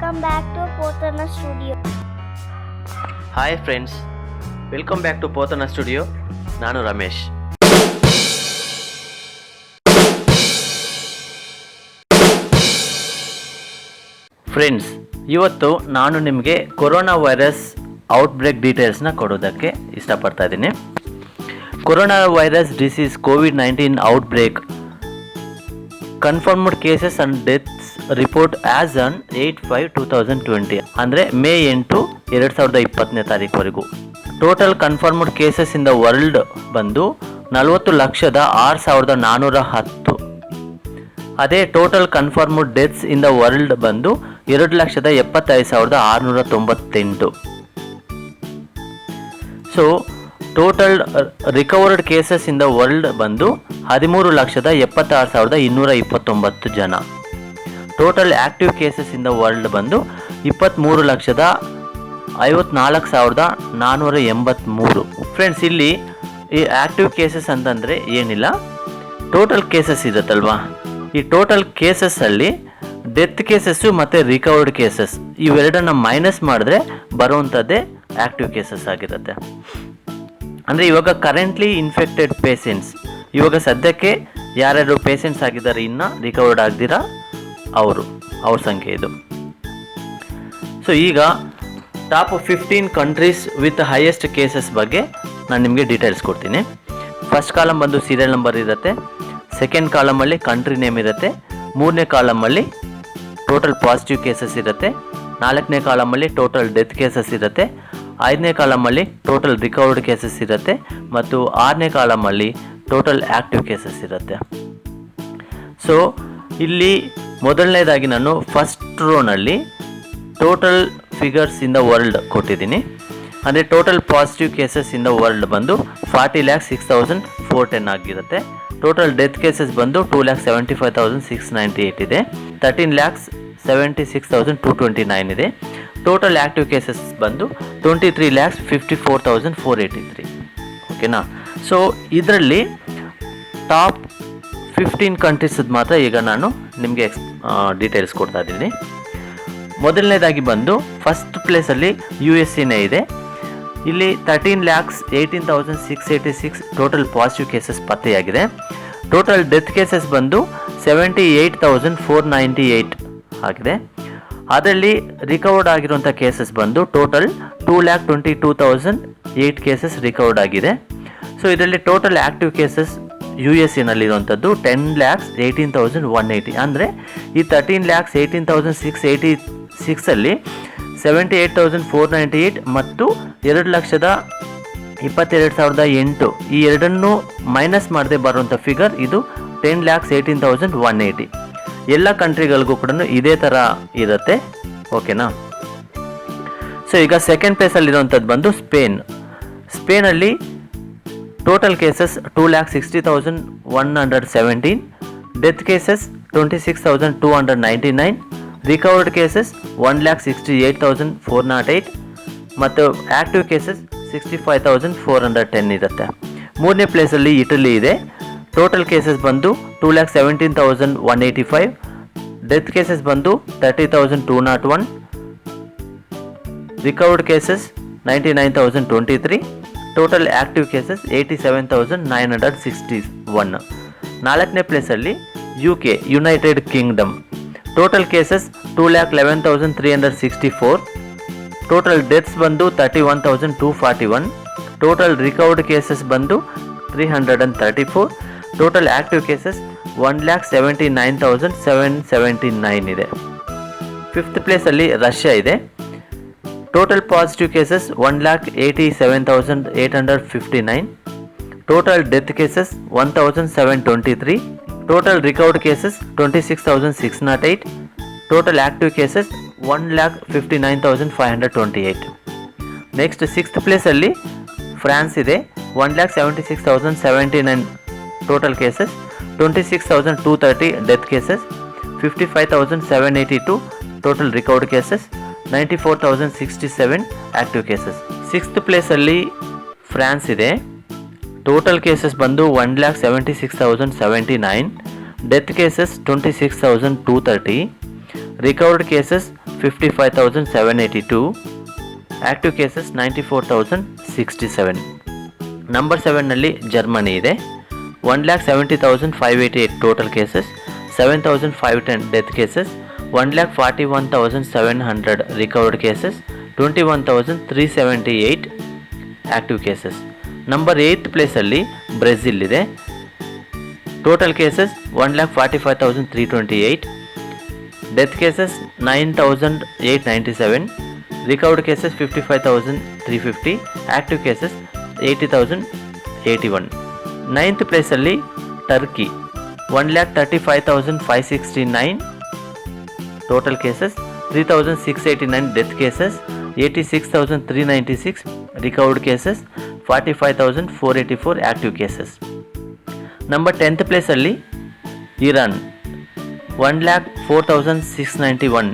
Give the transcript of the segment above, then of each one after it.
Welcome back to Potana Studio. Hi friends, welcome back to Potana studio. ನಾನು Ramesh. Friends, ಇವತ್ತು ನಾನು ನಿಮಗೆ ಕೊರೋನಾ ವೈರಸ್ ಔಟ್ಬ್ರೇಕ್ ಡೀಟೇಲ್ಸ್ನ ಕೊಡೋದಕ್ಕೆ ಇಷ್ಟಪಡ್ತಾ ಇದ್ದೀನಿ. Corona virus disease COVID-19 outbreak confirmed cases and deaths report as on 8/5/2020 ಅಂದರೆ May 8, 2020ವರೆಗೂ. Total confirmed cases in the world ಬಂದು 40,06,410. ಅದೇ total confirmed deaths in the world ಬಂದು 2,75,698. So total recovered cases in the world ಬಂದು 13,76,229 ಜನ. Total active cases in the world ಬಂದು 23,54,483. Friends, ಇಲ್ಲಿ ಈ ಆ್ಯಕ್ಟಿವ್ ಕೇಸಸ್ ಅಂತಂದರೆ ಏನಿಲ್ಲ, ಟೋಟಲ್ ಕೇಸಸ್ ಇರುತ್ತಲ್ವಾ, ಈ ಟೋಟಲ್ ಕೇಸಸ್ಸಲ್ಲಿ ಡೆತ್ ಕೇಸಸ್ಸು ಮತ್ತು ರಿಕವರ್ಡ್ ಕೇಸಸ್ ಇವೆರಡನ್ನು ಮೈನಸ್ ಮಾಡಿದ್ರೆ ಬರುವಂಥದ್ದೇ ಆ್ಯಕ್ಟಿವ್ ಕೇಸಸ್ ಆಗಿರುತ್ತೆ. ಅಂದರೆ ಇವಾಗ ಕರೆಂಟ್ಲಿ ಇನ್ಫೆಕ್ಟೆಡ್ ಪೇಷೆಂಟ್ಸ್, ಇವಾಗ ಸದ್ಯಕ್ಕೆ ಯಾರ್ಯಾರು ಪೇಷೆಂಟ್ಸ್ ಆಗಿದ್ದಾರೆ ಇನ್ನು ರಿಕವರ್ಡ್ ಆಗ್ದಿರಾ ಅವ್ರ ಸಂಖ್ಯೆ ಇದು. ಸೊ ಈಗ top 15 countries with highest cases ಬಗ್ಗೆ ನಾನು ನಿಮಗೆ ಡೀಟೇಲ್ಸ್ ಕೊಡ್ತೀನಿ. ಫಸ್ಟ್ ಕಾಲಮ್ ಬಂದು ಸೀರಿಯಲ್ ನಂಬರ್ ಇರುತ್ತೆ, ಸೆಕೆಂಡ್ ಕಾಲಮಲ್ಲಿ ಕಂಟ್ರಿ ನೇಮ್ ಇರುತ್ತೆ, ಮೂರನೇ ಕಾಲಮಲ್ಲಿ ಟೋಟಲ್ ಪಾಸಿಟಿವ್ ಕೇಸಸ್ ಇರುತ್ತೆ, ನಾಲ್ಕನೇ ಕಾಲಮಲ್ಲಿ ಟೋಟಲ್ ಡೆತ್ ಕೇಸಸ್ ಇರುತ್ತೆ, ಐದನೇ ಕಾಲಮಲ್ಲಿ ಟೋಟಲ್ ರಿಕವರ್ಡ್ ಕೇಸಸ್ ಇರುತ್ತೆ ಮತ್ತು ಆರನೇ ಕಾಲಮಲ್ಲಿ ಟೋಟಲ್ ಆ್ಯಕ್ಟಿವ್ ಕೇಸಸ್ ಇರುತ್ತೆ. ಸೊ ಇಲ್ಲಿ ಮೊದಲನೇದಾಗಿ ನಾನು ಫಸ್ಟ್ ರೋನಲ್ಲಿ total figures in the world ಕೊಟ್ಟಿದ್ದೀನಿ. ಅಂದರೆ total positive cases in the world ಬಂದು 40,06,410 ಆಗಿರುತ್ತೆ. ಟೋಟಲ್ ಡೆತ್ ಕೇಸಸ್ ಬಂದು 2,75,698 ಇದೆ. 13,76,229 ಇದೆ. ಟೋಟಲ್ ಆ್ಯಕ್ಟಿವ್ ಕೇಸಸ್ ಬಂದು 23,54,483. ಓಕೆನಾ? ಸೊ ಇದರಲ್ಲಿ ಟಾಪ್ 15 ಕಂಟ್ರೀಸದ್ದು ಮಾತ್ರ ಈಗ ನಾನು ನಿಮಗೆ ಡೀಟೇಲ್ಸ್ ಕೊಡ್ತಾ ಇದ್ದೀನಿ. ಮೊದಲನೇದಾಗಿ ಬಂದು ಫಸ್ಟ್ ಪ್ಲೇಸಲ್ಲಿ USA ಇದೆ. ಇಲ್ಲಿ 13,18,686 ಟೋಟಲ್ ಪಾಸಿಟಿವ್ ಕೇಸಸ್ ಪತ್ತೆಯಾಗಿದೆ. ಟೋಟಲ್ ಡೆತ್ ಕೇಸಸ್ ಬಂದು 78,498 ಆಗಿದೆ. ಅದರಲ್ಲಿ ರಿಕವರ್ಡ್ ಆಗಿರುವಂಥ ಕೇಸಸ್ ಬಂದು ಟೋಟಲ್ 2,22,008 ಕೇಸಸ್ ರಿಕವರ್ಡ್ ಆಗಿದೆ. ಸೊ ಇದರಲ್ಲಿ ಟೋಟಲ್ ಆ್ಯಕ್ಟಿವ್ ಕೇಸಸ್ USA-ನಲ್ಲಿರುವಂಥದ್ದು 10,18,180. ಅಂದರೆ ಈ 13,18,686 78,498 ಮತ್ತು 2,22,008 ಈ ಎರಡನ್ನೂ ಮೈನಸ್ ಮಾಡದೆ ಬರುವಂಥ ಫಿಗರ್ ಇದು 10,18,180. ಎಲ್ಲ ಕಂಟ್ರಿಗಳಿಗೂ ಕೂಡ ಇದೇ ಥರ ಇರುತ್ತೆ. ಓಕೆನಾ? ಸೊ ಈಗ ಸೆಕೆಂಡ್ ಪ್ಲೇಸಲ್ಲಿರುವಂಥದ್ದು ಬಂದು ಸ್ಪೇನಲ್ಲಿ total cases 2,60,117, death cases 26,299, recovered cases 1,68,408 ಮತ್ತು ಆ್ಯಕ್ಟಿವ್ ಕೇಸಸ್ 65,410 ಇರುತ್ತೆ. ಮೂರನೇ ಪ್ಲೇಸಲ್ಲಿ ಇಟಲಿ ಇದೆ. ಟೋಟಲ್ ಕೇಸಸ್ ಬಂದು 2,17,185, ಡೆತ್ ಕೇಸಸ್ ಬಂದು 30,201, recovered cases 99,023, total active cases 87,961. ನಾಲ್ಕನೇ ಪ್ಲೇಸಲ್ಲಿ UK United Kingdom. Total cases 2,11,364, total deaths ಬಂದು 31,241, ಟೋಟಲ್ ರಿಕವರ್ಡ್ ಕೇಸಸ್ ಬಂದು 334, ಟೋಟಲ್ ಆ್ಯಕ್ಟಿವ್ ಕೇಸಸ್ 1,79,779 ಇದೆ. ಫಿಫ್ತ್ ಪ್ಲೇಸಲ್ಲಿ ರಷ್ಯಾ ಇದೆ. Total positive cases 1,87,859, total death cases 1,723, total recovered cases 26,608, total active cases 1,59,528. Next sixth ಪ್ಲೇಸಲ್ಲಿ France ಇದೆ. 1,76,079 total cases, 26,230 death cases, 55,782 total recovered cases, 94,067 active cases. Sixth ಪ್ಲೇಸಲ್ಲಿ France ಇದೆ. Total cases ಬಂದು 1,76,079, death cases 26,230, recovered cases 55,782. Active cases 94,067. Number 7ನಲ್ಲಿ Germany ಇದೆ. 1,70,588 total cases, 7,510 death cases, 1,41,700 recovered cases, 21,378 active cases. Number 8th ಪ್ಲೇಸಲ್ಲಿ Brazil ಇದೆ. Total cases 1,45,328, death cases 9,897, recovered cases 55,350, active cases 80,081. 9th ಪ್ಲೇಸಲ್ಲಿ Turkey 1,35,569 total cases, 3,689 death cases, 86,396 recovered cases, 45,484 active cases. Number 10th ಪ್ಲೇಸಲ್ಲಿ Iran 1,04,691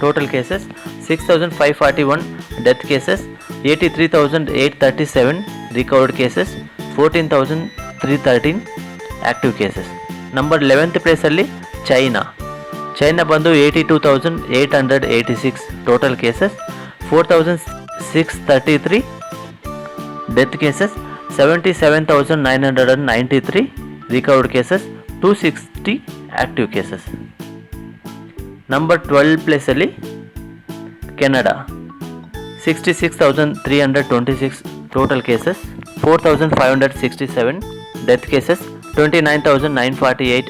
total cases, 6,541 death cases, 83,837 recovered cases, 14,313 active cases. Number 11th ಪ್ಲೇಸಲ್ಲಿ China ಬಂದು 82,886 total cases, 4,633 death cases, 77,993 recovered cases, 260 active cases. Number 12 ಪ್ಲೇಸಲ್ಲಿ Canada 66,326 total cases, 4,567 death cases, 29,948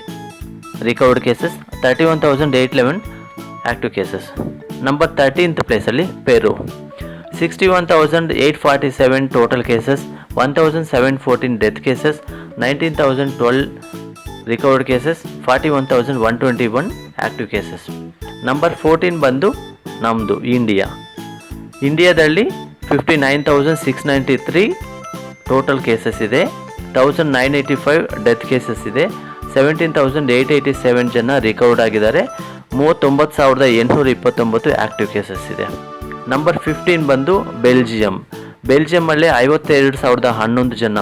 recovered cases, 31,811 active cases. Number 13th ಪ್ಲೇಸಲ್ಲಿ ಪೆರು 61,847 total cases, 1,714 death cases, 19,012 recovered cases, 41,121 active cases. Number 14 ಬಂದು ನಮ್ಮದು ಇಂಡಿಯಾದಲ್ಲಿ 59,693 total cases ಇದೆ, 1,985 death cases ಇದೆ, 17,887 ಜನ recovered ಆಗಿದ್ದಾರೆ, 39,829 active cases ಇದೆ. ನಂಬರ್ 15 ಬಂದು ಬೆಲ್ಜಿಯಮ್ಮಲ್ಲಿ 52,011 ಜನ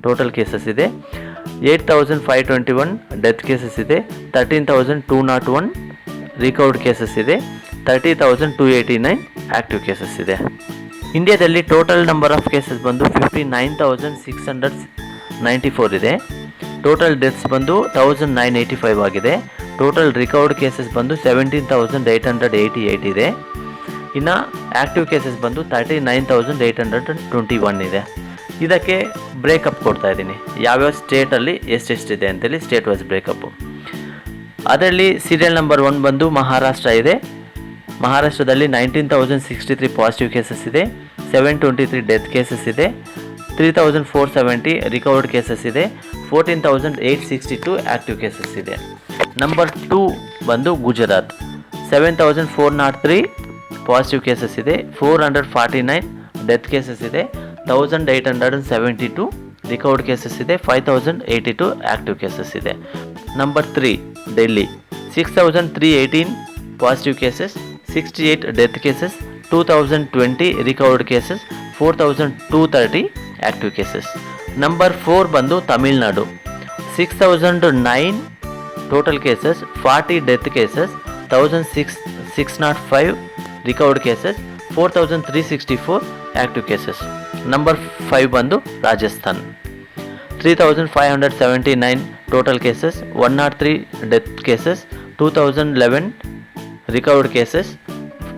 ಟೋಟಲ್ ಕೇಸಸ್ ಇದೆ, 8,521 ಡೆತ್ ಕೇಸಸ್ ಇದೆ, 13,201 ರಿಕವರ್ಡ್ ಕೇಸಸ್ ಇದೆ, 30,289 ಆ್ಯಕ್ಟಿವ್ ಕೇಸಸ್ ಇದೆ. ಇಂಡಿಯಾದಲ್ಲಿ ಟೋಟಲ್ ನಂಬರ್ ಆಫ್ ಕೇಸಸ್ ಬಂದು 59,694 ಇದೆ. ಟೋಟಲ್ ಡೆತ್ಸ್ ಬಂದು 1,985 ಆಗಿದೆ. ಟೋಟಲ್ ರಿಕವರ್ಡ್ ಕೇಸಸ್ ಬಂದು 17,888 ಇದೆ. ಇನ್ನು ಆ್ಯಕ್ಟಿವ್ ಕೇಸಸ್ ಬಂದು 39,821 ಇದೆ. ಇದಕ್ಕೆ ಬ್ರೇಕಪ್ ಕೊಡ್ತಾ ಇದ್ದೀನಿ, ಯಾವ್ಯಾವ ಸ್ಟೇಟಲ್ಲಿ ಎಷ್ಟೆಷ್ಟಿದೆ ಅಂತೇಳಿ ಸ್ಟೇಟ್ ವೈಸ್ ಬ್ರೇಕಪ್ಪು. ಅದರಲ್ಲಿ ಸೀರಿಯಲ್ ನಂಬರ್ 1 ಬಂದು ಮಹಾರಾಷ್ಟ್ರ ಇದೆ. ಮಹಾರಾಷ್ಟ್ರದಲ್ಲಿ 19,063 ಪಾಸಿಟಿವ್ ಕೇಸಸ್ ಇದೆ, 723 ಡೆತ್ ಕೇಸಸ್ ಇದೆ, 3,470 ರಿಕವರ್ಡ್ ಕೇಸಸ್ ಇದೆ, 14,862 ಆ್ಯಕ್ಟಿವ್ ಕೇಸಸ್ ಇದೆ. ನಂಬರ್ 2 ಬಂದು ಗುಜರಾತ್ 7,403 ಪಾಸಿಟಿವ್ ಕೇಸಸ್ ಇದೆ, 449 ಡೆತ್ ಕೇಸಸ್ ಇದೆ, 1,872 ರಿಕವರ್ಡ್ ಕೇಸಸ್ ಇದೆ, 5,082 ಆ್ಯಕ್ಟಿವ್ ಕೇಸಸ್ ಇದೆ. Number 3 Delhi 6,318 positive cases, 68 death cases, 2,020 recovered cases, 4,230 active cases. Number 4 ಬಂದು Tamil Nadu 6,009 total cases, 40 death cases, 1,605 recovered cases, 4,364 active cases. Number 5 ಬಂದು Rajasthan 3,579 total cases, 103 death cases, 2,011 recovered cases,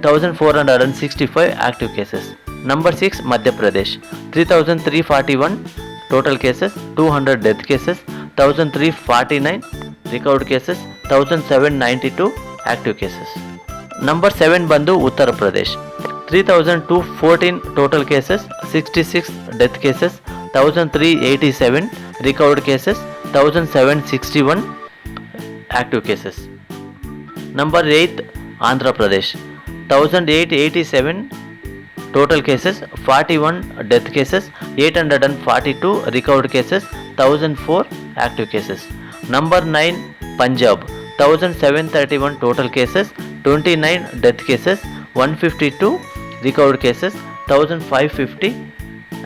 1,465 active cases. Number 6 Madhya Pradesh 3,341 total cases, 200 death cases, 1,349 recovered cases, 1,792 active cases. Number 7 ಬಂದು Uttar Pradesh 3,214 total cases, 66 death cases, 1,387 recovered cases, 1,761 active cases. Number 8 Andhra Pradesh 1,887 total cases, 41 death cases, 842 recovered cases, 1,004 active cases. Number 9 Punjab 1,731 total cases, 29 death cases, 152 recovered cases, 1,550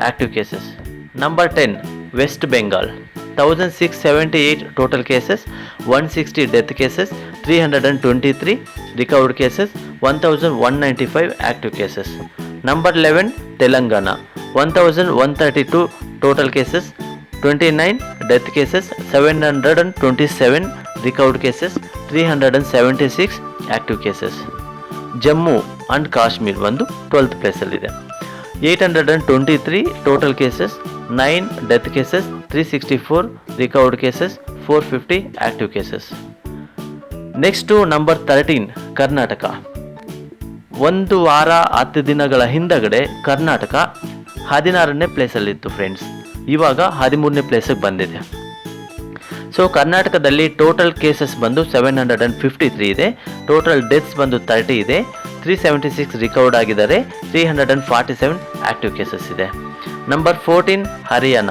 active cases. Number 10 West Bengal 1,678 total cases, 160 death cases, 323 recovered cases, 1195 active cases. Number 11 Telangana, 1132 total cases, 29 death cases, 727 recovered cases, 376 active cases. Jammu and Kashmir ಒಂದು 12th ಪ್ಲೇಸಲ್ಲಿದೆ. 823 total cases, 9 death cases, 364 recovered cases, 450 active cases. Next to number 13 Karnataka. ಒಂದು ವಾರ 10 ದಿನಗಳ ಹಿಂದಗಡೆ Karnataka 16ನೇ ಪ್ಲೇಸಲ್ಲಿತ್ತು friends. ಇವಾಗ 13ನೇ ಪ್ಲೇಸಿಗೆ ಬಂದಿದೆ. So ಕರ್ನಾಟಕದಲ್ಲಿ total cases ಬಂದು 753 ಇದೆ, ಟೋಟಲ್ ಡೆತ್ಸ್ ಬಂದು 30 ಇದೆ, 376 ರಿಕವರ್ಡ್ ಆಗಿದ್ದಾರೆ, 347 ಆಕ್ಟಿವ್ ಕೇಸಸ್ ಇದೆ. Number 14 Haryana,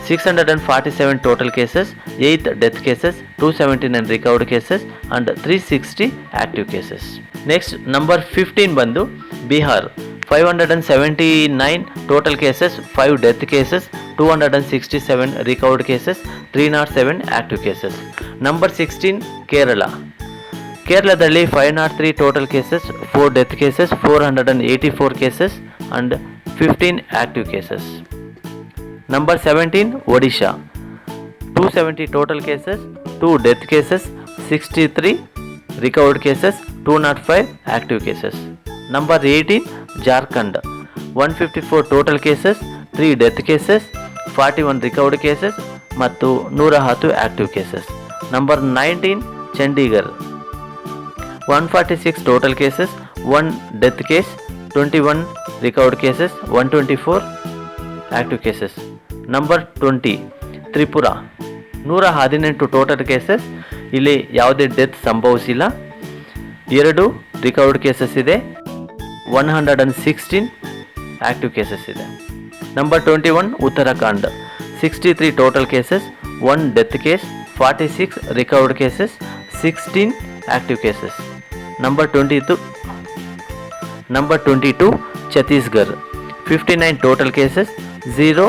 647 total cases, 8 death cases, 279 recovered cases and 360 active cases. Next number 15 ಬಂದು Bihar, 579 total cases, 5 death cases, 267 recovered cases, 307 active cases. Number 16 Kerala, ಕೇರಳದಲ್ಲಿ 503 total cases, 4 death cases, 484 cases and 15 active cases. Number 17 Odisha, 270 total cases, 2 death cases, 63 recovered cases, 205 active cases. Number 18 Jharkhand, 154 total cases, 3 death cases, 41 recovered cases ಮತ್ತು 110 active cases. Number 19 Chandigarh, 146 total cases, 1 death case, 21 recovered cases, 124 active cases. Number 20 Tripura, 118 total cases, ಇಲ್ಲಿ ಯಾವುದೇ death ಸಂಭವಿಸಿಲ್ಲ, 2 recovered cases ಇದೆ, 116 active cases ಇದೆ. Number 21 Uttarakhand, 63 total cases, 1 death case, 46 recovered cases, 16 active cases. Number 22 Chhattisgarh, 59 total cases, 0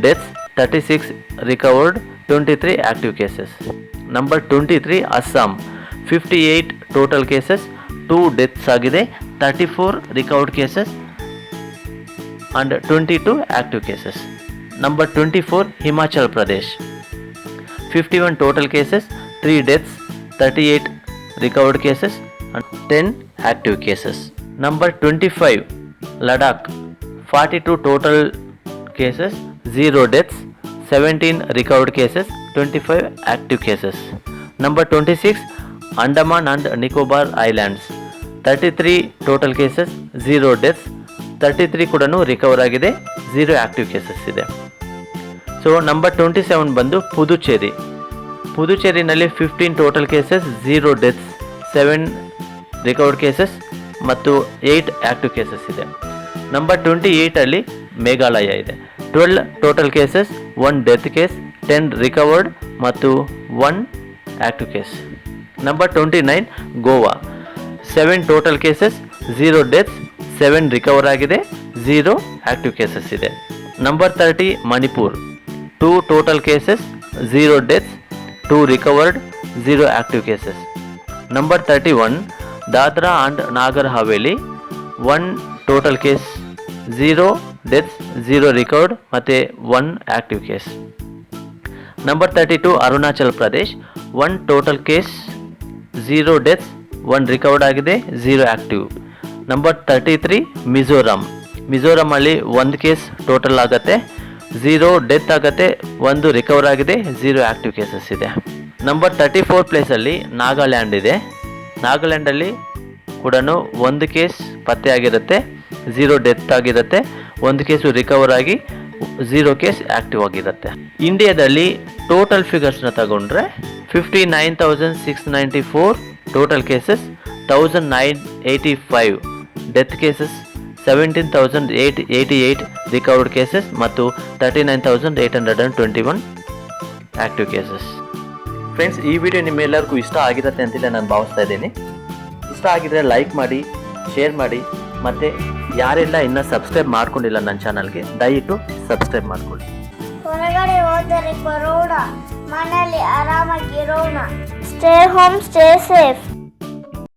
deaths, 36 recovered, 23 active cases. Number 23 Assam, 58 total cases, 2 deaths ಆಗಿದೆ, 34 recovered cases and 22 active cases. Number 24 Himachal Pradesh, 51 total cases, 3 deaths, 38 recovered cases and 10 active cases. Number 25 Ladakh, 42 total cases, 0 deaths, 17 recovered cases, 25 active cases. Number 26 Andaman and Nicobar Islands, 33 total cases, 0 deaths, 33 ಕೂಡ recover ಆಗಿದೆ, 0 active cases ಇದೆ. So number 27 ಬಂದು ಪುದುಚೇರಿನಲ್ಲಿ 15 total cases, 0 deaths, 7 recovered cases ಮತ್ತು 8 active cases ಇದೆ. Number 28 Meghalaya ಇದೆ, 12 total cases, 1 death case, 10 recovered ಮತ್ತು 1 active case. Number 29 Goa, 7 total cases, 0 deaths, 7 recover ಆಗಿದೆ, 0 active cases ಇದೆ. Number 30 Manipur, 2 total cases, 0 deaths, 2 recovered, 0 active cases. Number 31 Dadra and Nagar Haveli, 1 total case, 0 deaths, 0 recovered ಮತ್ತು 1 active case. Number 32 Arunachal Pradesh, 1 total case, 0 deaths, 1 recovered ಆಗಿದೆ, 0 active. Number 33 ಮಿಜೋರಾಮಲ್ಲಿ 1 case total ಆಗುತ್ತೆ, 0 death ಆಗುತ್ತೆ, 1 recover ಆಗಿದೆ, 0 active cases ಇದೆ. Number 34 ಪ್ಲೇಸಲ್ಲಿ ನಾಗಾಲ್ಯಾಂಡ್ ಇದೆ. ನಾಗಾಲ್ಯಾಂಡಲ್ಲಿ ಕೂಡ 1 ಕೇಸ್ ಪತ್ತೆ ಆಗಿರುತ್ತೆ, 0 ಡೆತ್ ಆಗಿರುತ್ತೆ, 1 ಕೇಸು ರಿಕವರ್ ಆಗಿ 0 ಕೇಸ್ ಆಕ್ಟಿವ್ ಆಗಿರುತ್ತೆ. ಇಂಡಿಯಾದಲ್ಲಿ ಟೋಟಲ್ ಫಿಗರ್ಸ್ನ ತಗೊಂಡ್ರೆ 59,694 total cases, 1,985 death cases, 17,888 recovered cases ಮತ್ತು 39,821 ಆಕ್ಟಿವ್ ಕೇಸಸ್. ಫ್ರೆಂಡ್ಸ್, ಈ ವಿಡಿಯೋ ನಿಮ್ಮೆಲ್ಲರಿಗೂ ಇಷ್ಟ ಆಗಿರುತ್ತೆ ಅಂತಲೇ ನಾನು ಭಾವಿಸ್ತಾ ಇದ್ದೀನಿ. ಇಷ್ಟ ಆಗಿದ್ರೆ ಲೈಕ್ ಮಾಡಿ, ಶೇರ್ ಮಾಡಿ, ಮತ್ತು ಯಾರೆಲ್ಲ ಇನ್ನೂ ಸಬ್ಸ್ಕ್ರೈಬ್ ಮಾಡ್ಕೊಂಡಿಲ್ಲ ನನ್ನ ಚಾನಲ್ಗೆ ದಯವಿಟ್ಟು ಸಬ್ಸ್ಕ್ರೈಬ್ ಮಾಡ್ಕೊಳ್ಳಿ. ಹೊರಗಡೆ ಹೋದರೆ ಬರೋಣ, ಮನೆಯಲ್ಲಿ ಆರಾಮಾಗಿರೋಣ. Stay home, stay safe.